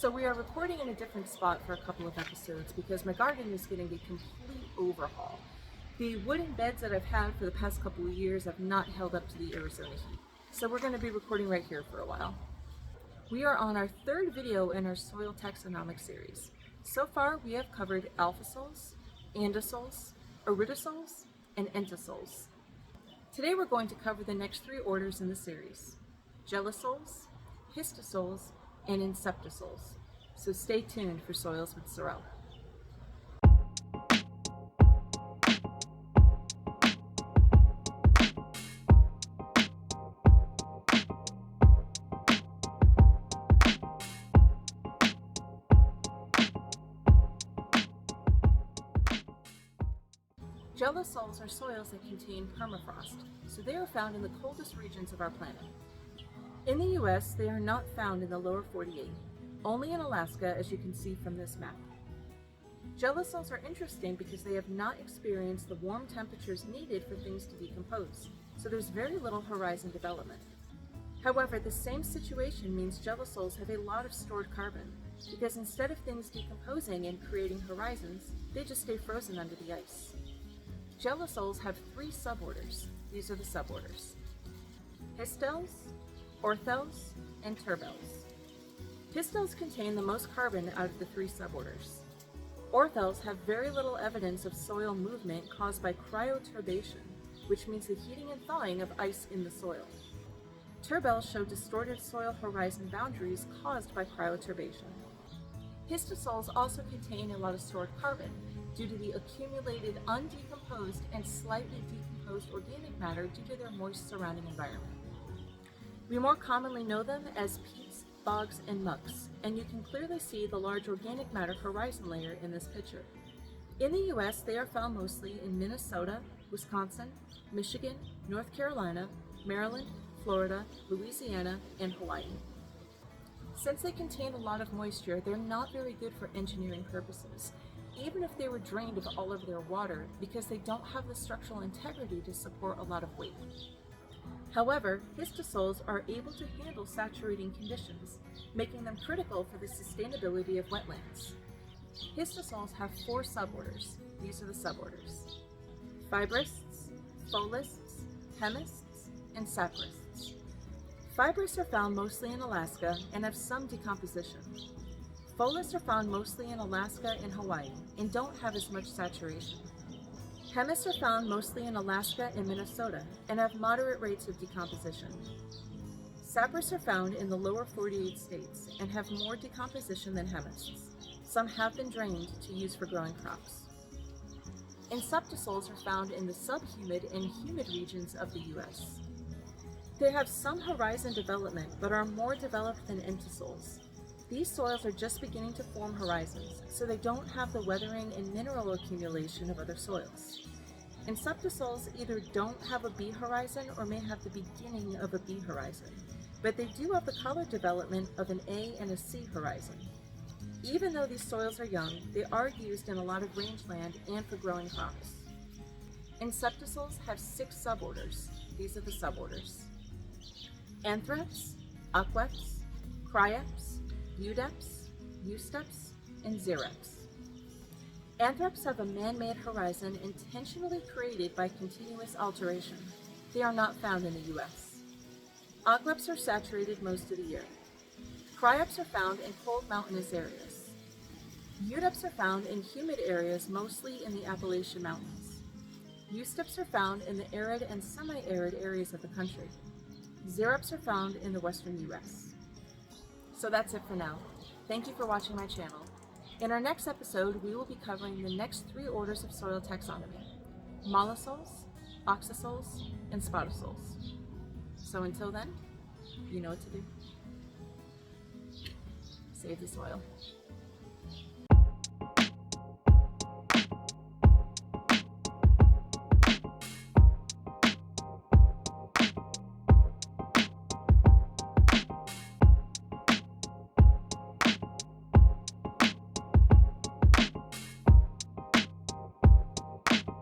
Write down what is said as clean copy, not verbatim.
So we are recording in a different spot for a couple of episodes because my garden is getting a complete overhaul. The wooden beds that I've had for the past couple of years have not held up to the Arizona heat. So we're going to be recording right here for a while. We are on our third video in our soil taxonomic series. So far we have covered Alphasols, Andisols, Iridosols, and Entisols. Today we're going to cover the next three orders in the series: Gelisols, Histosols, and Inceptisols. So stay tuned for Soils with Sorrel. Gelisols are soils that contain permafrost, so they are found in the coldest regions of our planet. In the US, they are not found in the lower 48, only in Alaska, as you can see from this map. Gelisols are interesting because they have not experienced the warm temperatures needed for things to decompose, so there's very little horizon development. However, the same situation means gelisols have a lot of stored carbon, because instead of things decomposing and creating horizons, they just stay frozen under the ice. Gelisols have three suborders. These are the suborders: Histosols, Orthos, and Turbels. Histosols contain the most carbon out of the three suborders. Orthos have very little evidence of soil movement caused by cryoturbation, which means the heating and thawing of ice in the soil. Turbels show distorted soil horizon boundaries caused by cryoturbation. Histosols also contain a lot of stored carbon due to the accumulated undecomposed and slightly decomposed organic matter due to their moist surrounding environment. We more commonly know them as peats, bogs, and mucks, and you can clearly see the large organic matter horizon layer in this picture. In the US, they are found mostly in Minnesota, Wisconsin, Michigan, North Carolina, Maryland, Florida, Louisiana, and Hawaii. Since they contain a lot of moisture, they're not very good for engineering purposes, even if they were drained of all of their water, because they don't have the structural integrity to support a lot of weight. However, histosols are able to handle saturating conditions, making them critical for the sustainability of wetlands. Histosols have four suborders. These are the suborders: fibrists, folists, hemists, and saprists. Fibrists are found mostly in Alaska and have some decomposition. Folists are found mostly in Alaska and Hawaii and don't have as much saturation. Hemists are found mostly in Alaska and Minnesota and have moderate rates of decomposition. Saprists are found in the lower 48 states and have more decomposition than hemists. Some have been drained to use for growing crops. Inceptisols are found in the subhumid and humid regions of the US. They have some horizon development but are more developed than entisols. These soils are just beginning to form horizons, so they don't have the weathering and mineral accumulation of other soils. Inceptisols either don't have a B horizon or may have the beginning of a B horizon, but they do have the color development of an A and a C horizon. Even though these soils are young, they are used in a lot of rangeland and for growing crops. Inceptisols have six suborders. These are the suborders: Anthrax, Aqueps, Cryeps, Eudeps, Eusteps, and Xereps. Anthrax have a man-made horizon intentionally created by continuous alteration. They are not found in the US. Aqueps are saturated most of the year. Cryeps are found in cold mountainous areas. Eudeps are found in humid areas, mostly in the Appalachian Mountains. Eusteps are found in the arid and semi-arid areas of the country. Xereps are found in the western US. So that's it for now. Thank you for watching my channel. In our next episode, we will be covering the next three orders of soil taxonomy: mollisols, oxasols, and spotosols. So until then, you know what to do. Save the soil.